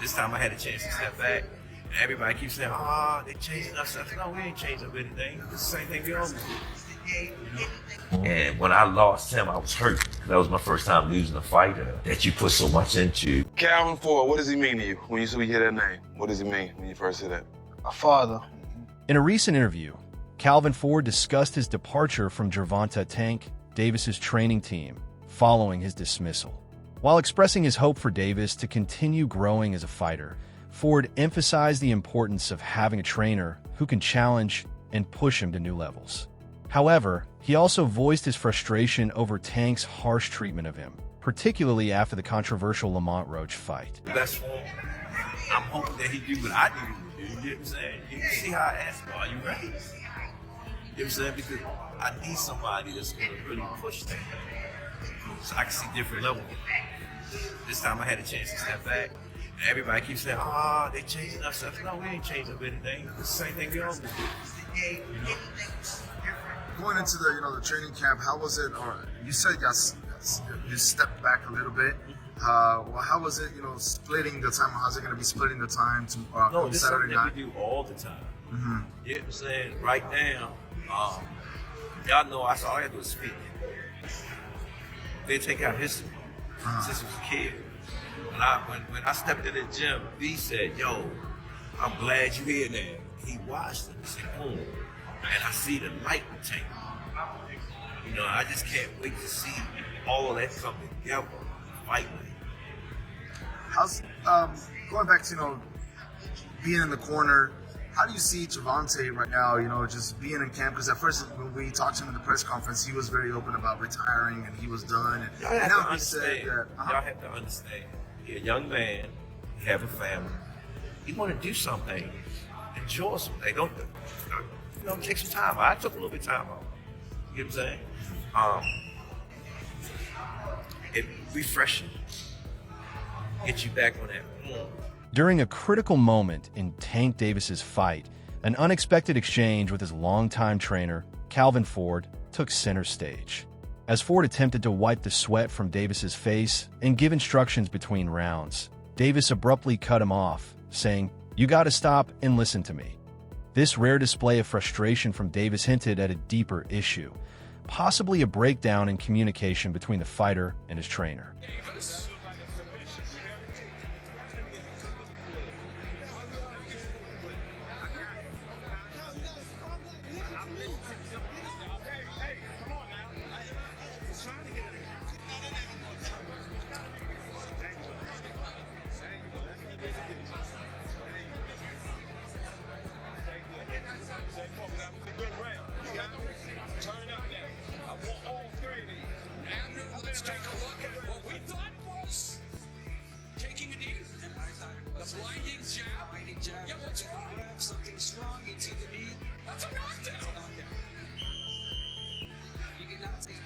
This time I had a chance to step back. And everybody keeps saying, oh, they changing us. I said, no, we ain't changing up anything. It's the same thing we always do. And when I lost him, I was hurt. That was my first time losing a fighter that you put so much into. Calvin Ford, what does he mean to you when you hear that name? What does he mean when you first hear that? A father. In a recent interview, Calvin Ford discussed his departure from Gervonta Tank Davis's training team following his dismissal. While expressing his hope for Davis to continue growing as a fighter, Ford emphasized the importance of having a trainer who can challenge and push him to new levels. However, he also voiced his frustration over Tank's harsh treatment of him, particularly after the controversial Lamont Roach fight. Best form. I'm hoping that he do what I do. You know what I'm saying? You see how I ask, are you ready? You know what I'm saying? Because I need somebody that's going to really push that. So I can see different levels. This time I had a chance to step back. And everybody keeps saying, oh, they changing up stuff. No, we ain't changing up anything. It's the same thing we always do. You know? Going into the training camp, how was it? Or you said you stepped back a little bit. Well, how was it? Splitting the time. How's it going to be splitting the time to no, this Saturday is something night? that we do all the time. Mm-hmm. You know what I'm saying? Right now, y'all know all I got to do is speak. They take out history since I was a kid. When I stepped in the gym, B said, yo, I'm glad you're here now. He watched it and said, boom. And I see the light tank. I just can't wait to see all of that come together. Fight with it. How's going back to being in the corner? How do you see Gervonta right now? Just being in camp, because at first when we talked to him in the press conference, he was very open about retiring and he was done. Y'all have to understand. Y'all have to understand. You're a young man. You have a family. You want to do something. Enjoy something. Don't take some time. I took a little bit of time off. You know what I'm saying? It refreshing. Get you back on that. During a critical moment in Tank Davis's fight, an unexpected exchange with his longtime trainer, Calvin Ford, took center stage. As Ford attempted to wipe the sweat from Davis's face and give instructions between rounds, Davis abruptly cut him off, saying, "You gotta stop and listen to me." This rare display of frustration from Davis hinted at a deeper issue, possibly a breakdown in communication between the fighter and his trainer. Let's take a look at what we thought was taking a knee. The blinding jab. Yeah, what's wrong? Something strong. It's either knee. That's a knockdown. You cannot take it.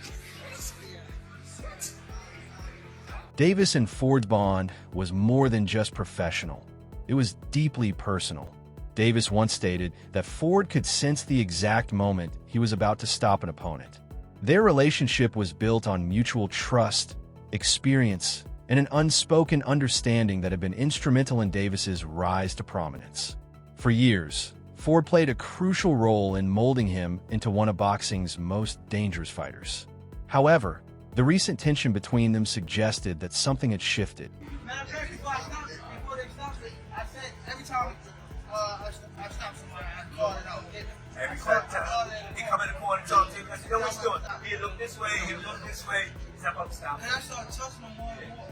Davis and Ford's bond was more than just professional. It was deeply personal. Davis once stated that Ford could sense the exact moment he was about to stop an opponent. Their relationship was built on mutual trust, experience, and an unspoken understanding that had been instrumental in Davis's rise to prominence. For years, Ford played a crucial role in molding him into one of boxing's most dangerous fighters. However, the recent tension between them suggested that something had shifted. Before they stopped it, I said every time I stop somebody, I call it out. Every time he come in the corner and talk to you, I said, yo, what you doing? He'll look this way, he'll look this way. Step up, stop. And I started touching him more and more.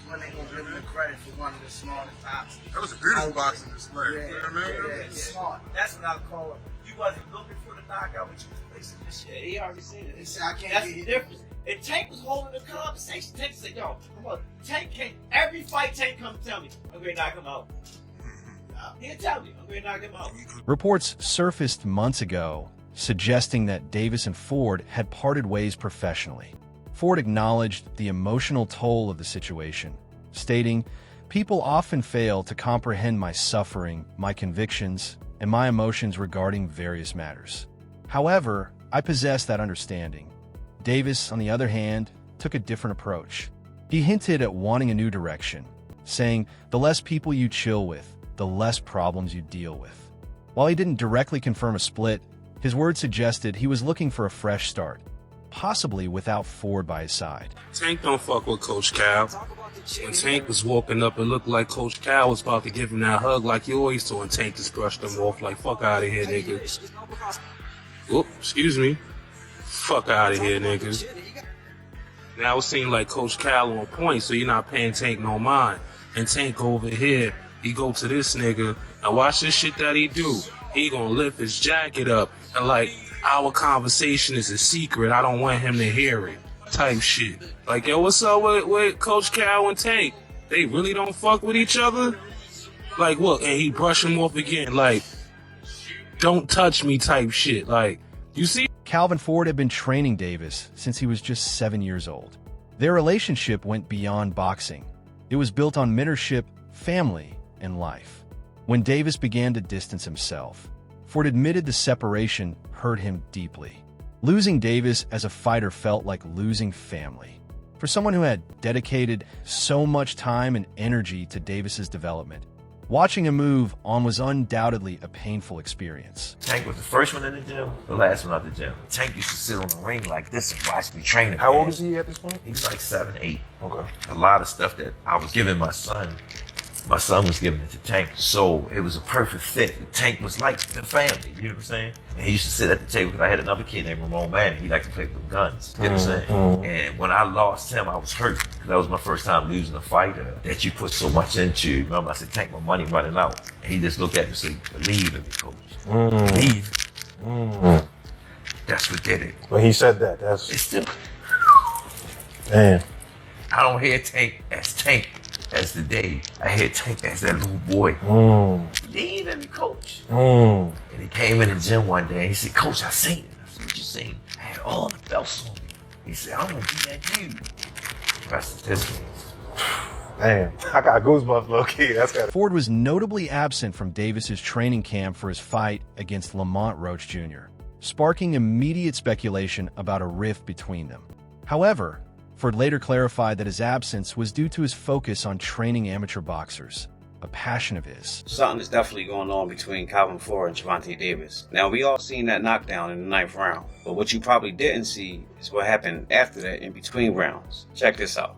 When they gonna give him the credit for one of the smartest boxers. That was a beautiful boxing display. Smart. That's what I call it. You wasn't looking for the knockout, but you was placing this shit. He already seen it. He said, I can't That's get the hit. difference. And Tank was holding the conversation. Tank said, yo, come on. Tank can't, every fight Tank come tell me, I'm going to knock him out. He'll tell me, I'm going to knock him out. Reports surfaced months ago suggesting that Davis and Ford had parted ways professionally. Ford acknowledged the emotional toll of the situation, stating, "People often fail to comprehend my suffering, my convictions, and my emotions regarding various matters. However, I possess that understanding." Davis, on the other hand, took a different approach. He hinted at wanting a new direction, saying, "The less people you chill with, the less problems you deal with." While he didn't directly confirm a split, his words suggested he was looking for a fresh start, possibly without Ford by his side. Tank don't fuck with Coach Cal. When Tank was walking up, it looked like Coach Cal was about to give him that hug like you always do, and Tank just brushed him off like, fuck out of here, nigga. Whoop, excuse me. Fuck out of here, nigga. Now it seemed like Coach Cal on point, so you're not paying Tank no mind. And Tank over here, he go to this nigga, and watch this shit that he do. He gonna lift his jacket up, and like, our conversation is a secret, I don't want him to hear it. Type shit. Like, yo, what's up with Coach Cal and Tank? They really don't fuck with each other? Like, look, and he brush him off again, like, don't touch me type shit. Like, you see? Calvin Ford had been training Davis since he was just 7 years old. Their relationship went beyond boxing. It was built on mentorship, family, and life. When Davis began to distance himself, Ford admitted the separation hurt him deeply. Losing Davis as a fighter felt like losing family. For someone who had dedicated so much time and energy to Davis's development, watching him move on was undoubtedly a painful experience. Tank was the first one in the gym, the last one out the gym. Tank used to sit on the ring like this and watch me train him. How old is he at this point? He was like 7, 8. Okay. A lot of stuff that I was giving my son was giving it to Tank. So it was a perfect fit. Tank was like the family, you know what I'm saying? And he used to sit at the table because I had another kid named Ramon Manning. He liked to play with guns, you know what I'm saying? And when I lost him, I was hurt because that was my first time losing a fighter that you put so much into. Remember, I said, Tank, my money running out. And he just looked at me and said, believe in me, coach. Believe. That's what did it. When he said that, that's... It's still, Man. I don't hear Tank as the day. I hear Tank as that little boy. Believe in me, coach. And he came in the gym one day and he said, Coach, I seen it. I said, what you seen? I had all the belts on me. He said, I'm gonna be that dude. Rest is history. Damn, I got goosebumps, low-key. That's got Ford was notably absent from Davis's training camp for his fight against Lamont Roach Jr., sparking immediate speculation about a rift between them. However, Ford later clarified that his absence was due to his focus on training amateur boxers, a passion of his. Something is definitely going on between Calvin Ford and Gervonta Davis. Now, we all seen that knockdown in the 9th round, but what you probably didn't see is what happened after that in between rounds. Check this out.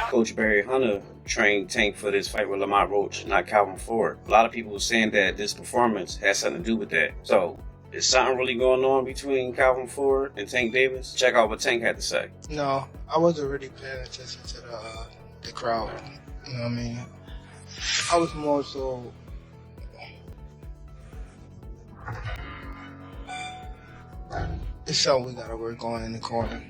Coach Barry Hunter trained Tank for this fight with Lamont Roach, not Calvin Ford. A lot of people were saying that this performance has something to do with that. So, is something really going on between Calvin Ford and Tank Davis? Check out what Tank had to say. No, I wasn't really paying attention to the crowd. You know what I mean? I was more so. It's something we gotta work on in the corner,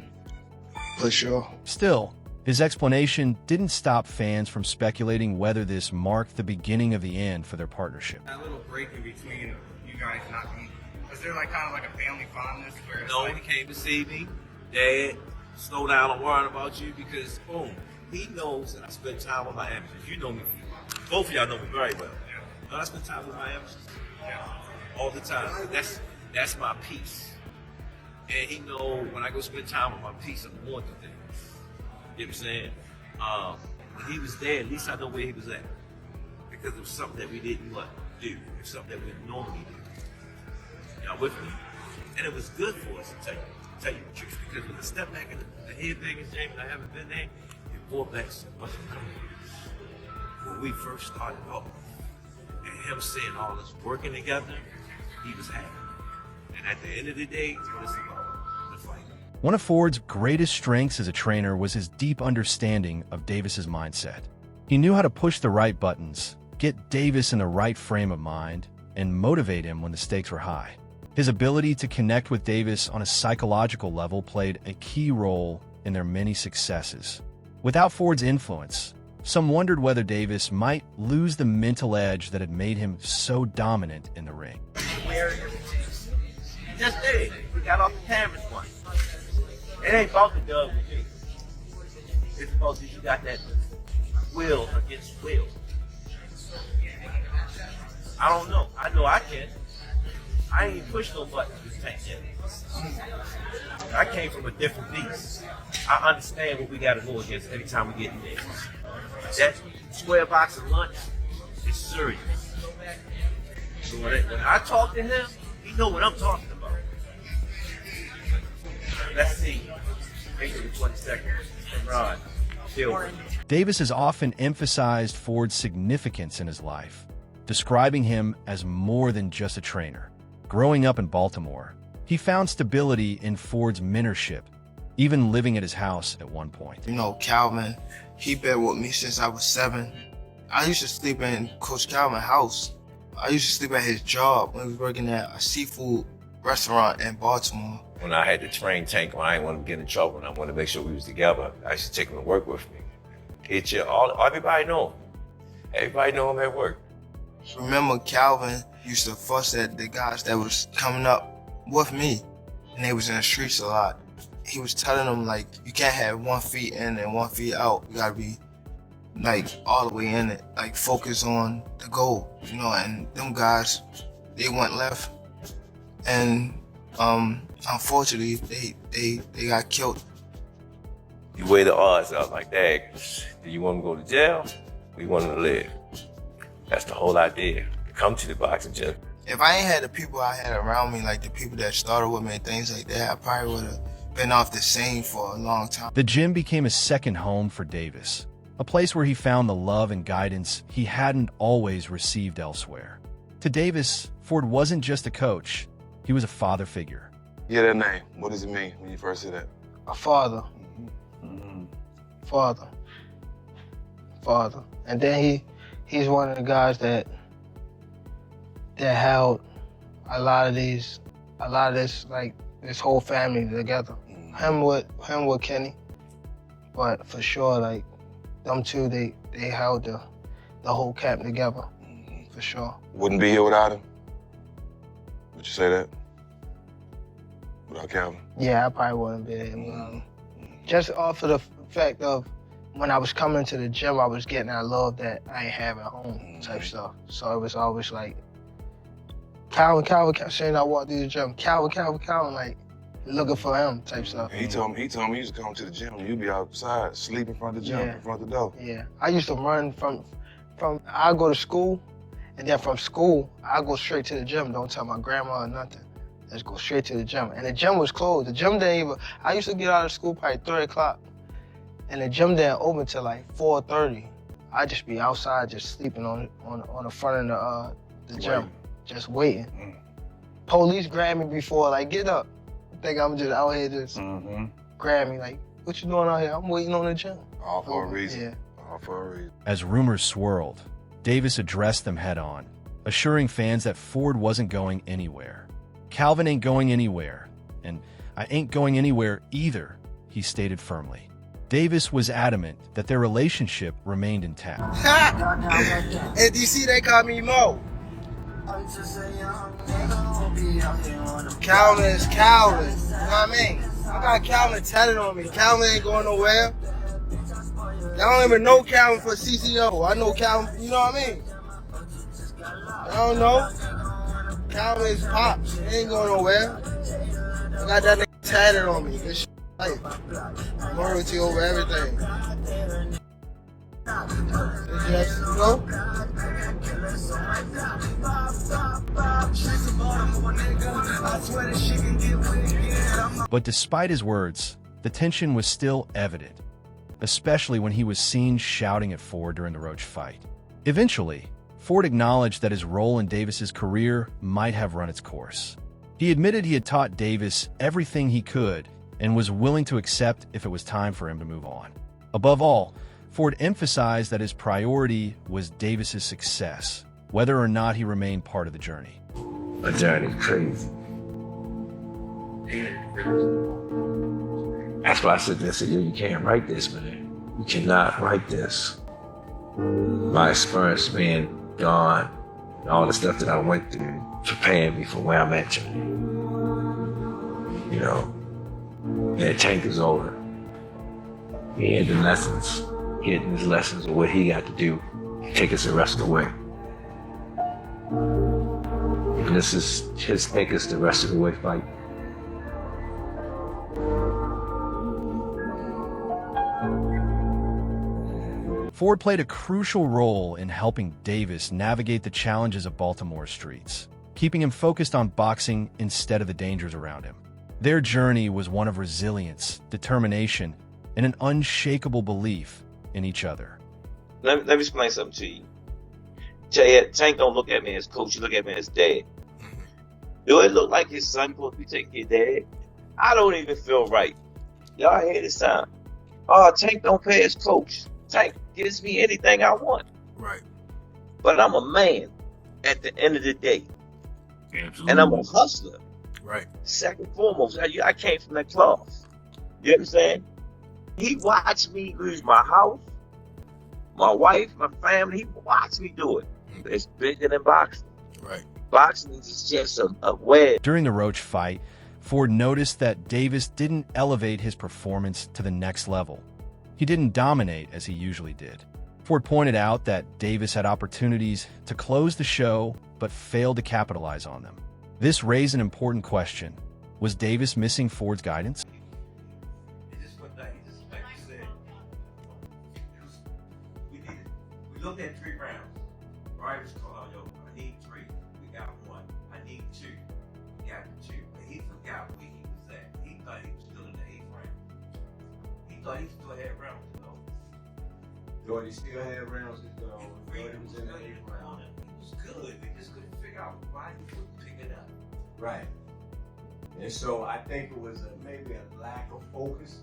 for sure. Still, his explanation didn't stop fans from speculating whether this marked the beginning of the end for their partnership. That little break in between you guys not being, was there like kind of like a family fondness where it's No, like, he came to see me. Dad, slow down, I'm worrying about you because, boom, he knows that I spend time with my amateurs. You know me. Both of y'all know me very well. I spend time with my amateurs all the time. That's my peace. And he know when I go spend time with my peace, I'm going through things. You know what I'm saying? When he was there, at least I know where he was at. Because it was something that we didn't do. It was something that we normally do. Y'all with me? And it was good for us to tell you the truth. Because when I step back in the head banging game and I haven't been there, it brought back so much memories. When we first started off, and him seeing all us working together, he was happy. And at the end of the day, it's what it's about, the fight. One of Ford's greatest strengths as a trainer was his deep understanding of Davis's mindset. He knew how to push the right buttons, get Davis in the right frame of mind, and motivate him when the stakes were high. His ability to connect with Davis on a psychological level played a key role in their many successes. Without Ford's influence, some wondered whether Davis might lose the mental edge that had made him so dominant in the ring. Just did. We got off the cameras once. It ain't about the dub with me. It's about that you got that will against will. I don't know. I know I can. I ain't even pushed no buttons with Tank yet. I came from a different beast. I understand what we got to go against every time we get in there. That square box of lunch is serious. So when I talk to him, he know what I'm talking about. Let's see. April the 22nd. Rod. Davis has often emphasized Ford's significance in his life, describing him as more than just a trainer. Growing up in Baltimore, he found stability in Ford's mentorship, even living at his house at one point. You know, Calvin, he been with me since I was 7. I used to sleep in Coach Calvin's house. I used to sleep at his job when he was working at a seafood restaurant in Baltimore. When I had to train Tank, when I didn't want to get in trouble and I wanted to make sure we was together, I used to take him to work with me. He'd chill. Everybody know him. Everybody know him at work. Remember, Calvin used to fuss at the guys that was coming up with me, and they was in the streets a lot. He was telling them, like, you can't have 1 foot in and 1 foot out. You gotta be, like, all the way in it. Like, focus on the goal, you know, and them guys, they went left. And, unfortunately, they got killed. You weigh the odds up like that. Do you want to go to jail or you want to live? That's the whole idea. Come to the boxing gym. If I ain't had the people I had around me, like the people that started with me and things like that, I probably would have been off the scene for a long time. The gym became a second home for Davis, a place where he found the love and guidance he hadn't always received elsewhere. To Davis, Ford wasn't just a coach, he was a father figure. Yeah, that name. What does it mean when you first hear that? A father. Father. And then he's one of the guys that held a lot of this, like, this whole family together. Him with Kenny. But for sure, like, them two, they held the whole camp together. For sure. Wouldn't be here without him? Would you say that? Without Calvin? Yeah, I probably wouldn't be able. Just off of the fact of when I was coming to the gym, I was getting that love that I ain't have at home type stuff. So it was always like, Calvin, saying I walked through the gym, Calvin, like looking for him type stuff. He told me he used to come to the gym and you'd be outside, sleep in front of the gym, in front of the door. Yeah, I used to run from I go to school, and then from school, I go straight to the gym, don't tell my grandma or nothing. Let's go straight to the gym. And the gym was closed. The gym didn't even, I used to get out of school probably 3 o'clock. And the gym didn't open till like 4:30. I'd just be outside just sleeping on the front of the gym, just waiting. Police grab me before, like, get up. Think I'm just out here just grab me, like, what you doing out here? I'm waiting on the gym. All for a reason. Yeah. All for a reason. As rumors swirled, Davis addressed them head-on, assuring fans that Ford wasn't going anywhere. Calvin ain't going anywhere, and I ain't going anywhere either, he stated firmly. Davis was adamant that their relationship remained intact. At DC, they call me Mo. Calvin is Calvin. You know what I mean? I got Calvin tatted on me. Calvin ain't going nowhere. Y'all don't even know Calvin for CCO. I know Calvin, you know what I mean? I don't know. Calvin is Pops. He ain't going nowhere. I got that nigga tatted on me. This shit, like, loyalty over everything. Just, you know? But despite his words, the tension was still evident, especially when he was seen shouting at Ford during the Roach fight. Eventually, Ford acknowledged that his role in Davis's career might have run its course. He admitted he had taught Davis everything he could and was willing to accept if it was time for him to move on. Above all, Ford emphasized that his priority was Davis's success, whether or not he remained part of the journey. A journey crazy. That's why I said this, you can't write this, man. You cannot write this. My experience being gone, and all the stuff that I went through, preparing me for where I'm at today. You know, that Tank is over. He had the lessons, getting his lessons of what he got to do to take us the rest of the way. And this is his take us the rest of the way fight. Ford played a crucial role in helping Davis navigate the challenges of Baltimore streets, keeping him focused on boxing instead of the dangers around him. Their journey was one of resilience, determination, and an unshakable belief in each other. Let me explain something to you. Tank don't look at me as coach, you look at me as dad. Do it look like his son supposed to be taking your dad? I don't even feel right. Y'all hear this time? Oh, Tank don't pay his coach. Tank gives me anything I want. Right. But I'm a man at the end of the day. Absolutely. And I'm a hustler. Right. Second and foremost, I came from that cloth. You understand? He watched me lose my house, my wife, my family. He watched me do it. It's bigger than boxing. Right. Boxing is just a web. During the Roach fight, Ford noticed that Davis didn't elevate his performance to the next level. He didn't dominate as he usually did. Ford pointed out that Davis had opportunities to close the show, but failed to capitalize on them. This raised an important question. Was Davis missing Ford's guidance? It just went down. He just, like you said, we looked at 3 rounds. Right was called, yo, I need 3. We got 1. I need 2. We got 2. But he forgot where he was at. He thought he was still in the 8th round. He thought he still had rounds to go. Jordy still had rounds to go. Jordy was in the 8th round. He was good. We just couldn't figure out why he wouldn't pick it up. Right. And so I think it was maybe a lack of focus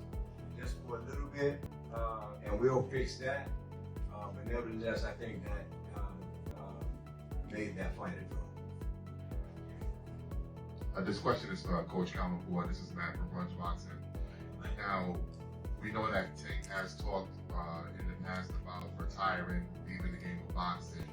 just for a little bit, and we'll fix that. But nevertheless, I think that made that fight a draw. This question is for Coach Calvin Ford. This is Matt from Brunch Boxing. Now, we know that Tank has talked in the past about retiring, leaving the game of boxing.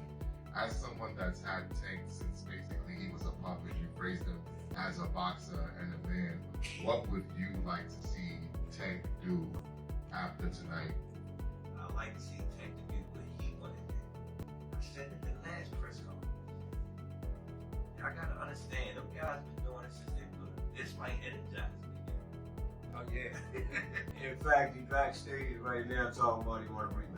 As someone that's had Tank since basically he was a puppet, you praised him as a boxer and a man. What would you like to see Tank do after tonight? I'd like to see Tank to do what he wanted to do. I said it in the last press conference. Y'all gotta understand, them guys been doing it since they were little. This might energize me. Oh yeah. In fact, he backstage right now talking about he want a rematch.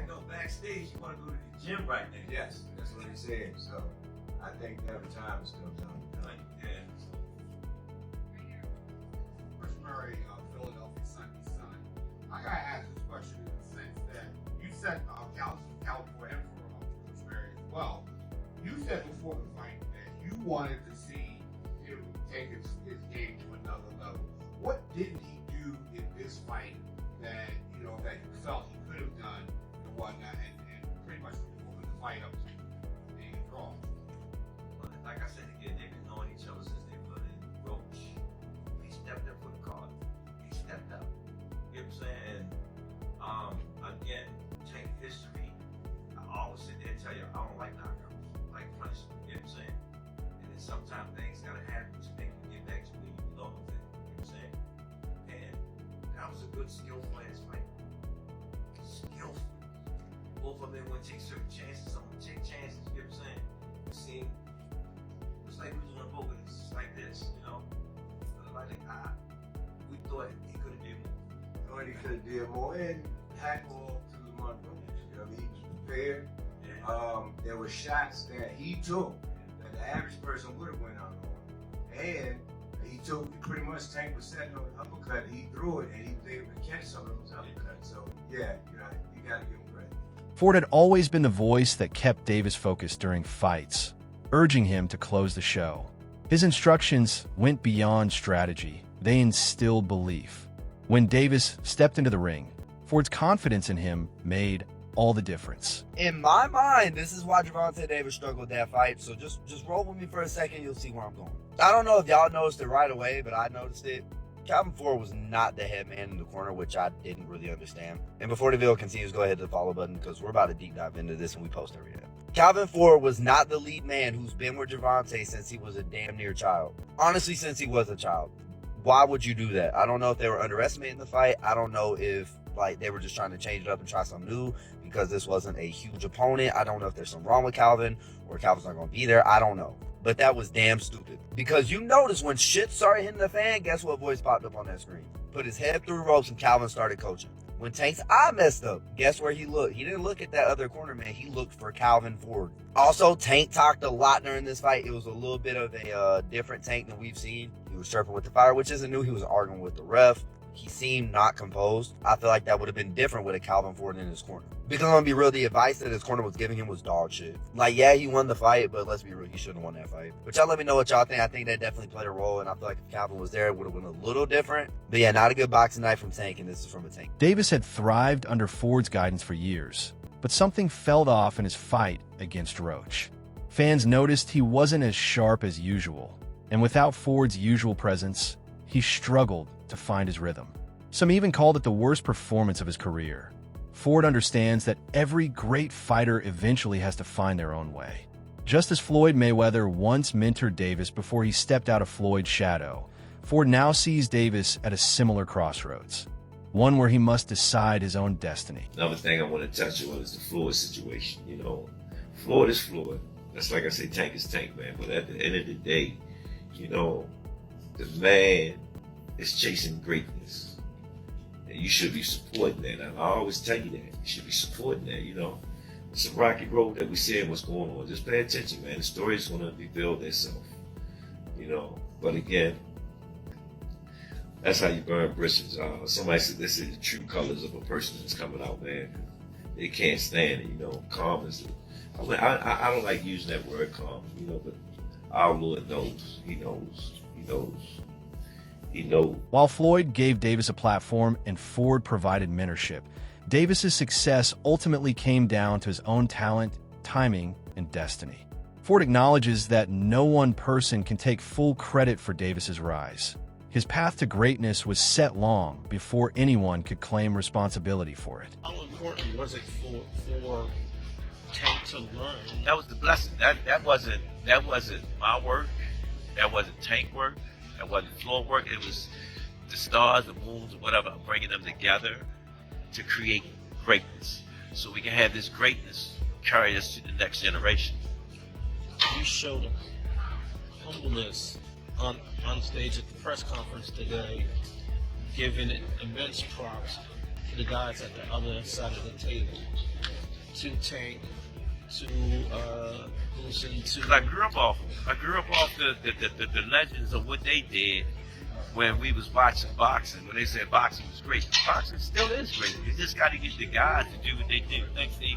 No, backstage, you want to go to the gym right now. Yes, that's what he said. So I think that time is still done. Yeah. Chris Murray, Philadelphia Sunday Sun. I gotta ask this question in the sense that you said California and for Chris Murray as well. You said before the fight that you wanted to see him take his game to another level. What didn't he do in this fight that that you felt he could have done and whatnot, and pretty much moving the fight up to being a draw? Like I said again, they've been knowing each other since they were in Roach. He stepped up for the card. He stepped up. You know what I'm saying? Again, take history. I always sit there and tell you, I don't like knockouts. I like punishment. You know what I'm saying? And then sometimes things gotta happen to make you get back to where you belong with it. You know what I'm saying? And that was a good skillful ass fight. Skillful. Both of them want to take certain chances. Some want to take chances. You know what I'm saying? You see, it's like we was on a boat with this, like this, you know. We thought he could have did more. Thought he could have did more, and hat off to Lamont Brooks. He was prepared. Yeah. There were shots that he took that the average person would have went out on, and he took pretty much Tank was setting on an uppercut. He threw it, and he was able to catch some of those uppercuts. So yeah, you got to give him credit. Ford had always been the voice that kept Davis focused during fights, urging him to close the show. His instructions went beyond strategy. They instilled belief. When Davis stepped into the ring, Ford's confidence in him made all the difference. In my mind, this is why Gervonta Davis struggled with that fight. So just roll with me for a second. You'll see where I'm going. I don't know if y'all noticed it right away, but I noticed it. Calvin Ford was not the head man in the corner, which I didn't really understand. And before the video continues, go ahead to the follow button because we're about to deep dive into this and we post every day. Calvin Ford was not the lead man who's been with Gervonta since he was a damn near child. Honestly, since he was a child. Why would you do that? I don't know if they were underestimating the fight. I don't know if they were just trying to change it up and try something new because this wasn't a huge opponent. I don't know if there's something wrong with Calvin or Calvin's not going to be there. I don't know. but that was damn stupid. Because you notice when shit started hitting the fan, guess what voice popped up on that screen? Put his head through ropes and Calvin started coaching. When Tank's eye messed up, guess where he looked? He didn't look at that other corner man. He looked for Calvin Ford. Also, Tank talked a lot during this fight. It was a little bit of a different Tank than we've seen. He was chirping with the fire, which isn't new. He was arguing with the ref. He seemed not composed. I feel like that would have been different with a Calvin Ford in his corner. Because I'm going to be real, the advice that his corner was giving him was dog shit. Like, yeah, he won the fight, but let's be real, he shouldn't have won that fight. But y'all let me know what y'all think. I think that definitely played a role, and I feel like if Calvin was there, it would have been a little different. But yeah, not a good boxing night from Tank, and this is from a Tank. Davis had thrived under Ford's guidance for years, but something fell off in his fight against Roach. Fans noticed he wasn't as sharp as usual, and without Ford's usual presence, he struggled to find his rhythm. Some even called it the worst performance of his career. Ford understands that every great fighter eventually has to find their own way. Just as Floyd Mayweather once mentored Davis before he stepped out of Floyd's shadow, Ford now sees Davis at a similar crossroads, one where he must decide his own destiny. Another thing I want to touch on is the Floyd situation. Floyd is Floyd. That's like I say, Tank is Tank, man. But at the end of the day, the man is chasing greatness. And you should be supporting that. And I always tell you that. You should be supporting that, It's a rocky road that we're seeing what's going on. Just pay attention, man. The story is going to reveal itself, But again, that's how you burn bridges. Somebody said this is the true colors of a person that's coming out, man. They can't stand it, calm is I don't like using that word calm, but our Lord knows. He knows. While Floyd gave Davis a platform and Ford provided mentorship, Davis's success ultimately came down to his own talent, timing, and destiny. Ford acknowledges that no one person can take full credit for Davis's rise. His path to greatness was set long before anyone could claim responsibility for it. How important was it for Tank to learn? That was the blessing. That wasn't my work. That wasn't Tank work. That wasn't Floyd work. It was the stars, the moons, or whatever, bringing them together to create greatness. So we can have this greatness carry us to the next generation. You showed humbleness on stage at the press conference today, giving immense props to the guys at the other side of the table, to Tank, to Wilson, to... I grew up off the legends of what they did when we was watching boxing, when they said boxing was great. Boxing still is great. You just got to get the guys to do what they do. They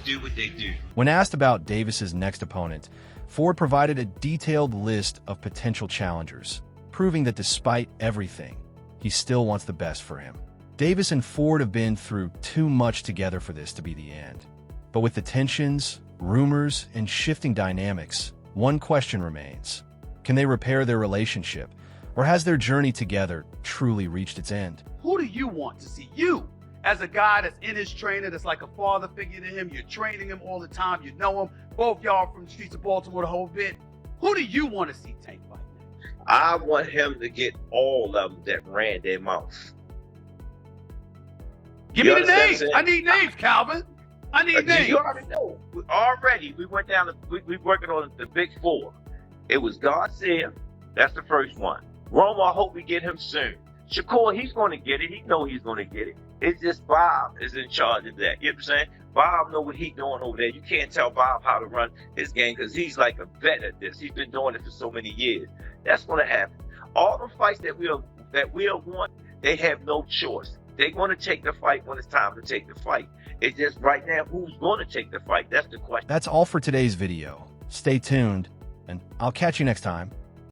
do what they do. When asked about Davis's next opponent, Ford provided a detailed list of potential challengers, proving that despite everything, he still wants the best for him. Davis and Ford have been through too much together for this to be the end. But with the tensions, rumors, and shifting dynamics, one question remains. Can they repair their relationship? Or has their journey together truly reached its end? Who do you want to see? You, as a guy that's in his trainer, that's like a father figure to him, you're training him all the time, you know him, both y'all from the streets of Baltimore the whole bit. Who do you want to see Tank fight next? I want him to get all of them that ran their mouth. Give me the names. I need names, Calvin. I need names. You already know. We went down. We working on the big four. It was Garcia. That's the first one. Roma, I hope we get him soon. Shakur, he's going to get it. He know he's going to get it. It's just Bob is in charge of that. You know what I'm saying? Bob know what he's doing over there. You can't tell Bob how to run his game because he's like a vet at this. He's been doing it for so many years. That's going to happen. All the fights that we'll want, they have no choice. They're going to take the fight when it's time to take the fight. It's just right now, who's going to take the fight? That's the question. That's all for today's video. Stay tuned, and I'll catch you next time.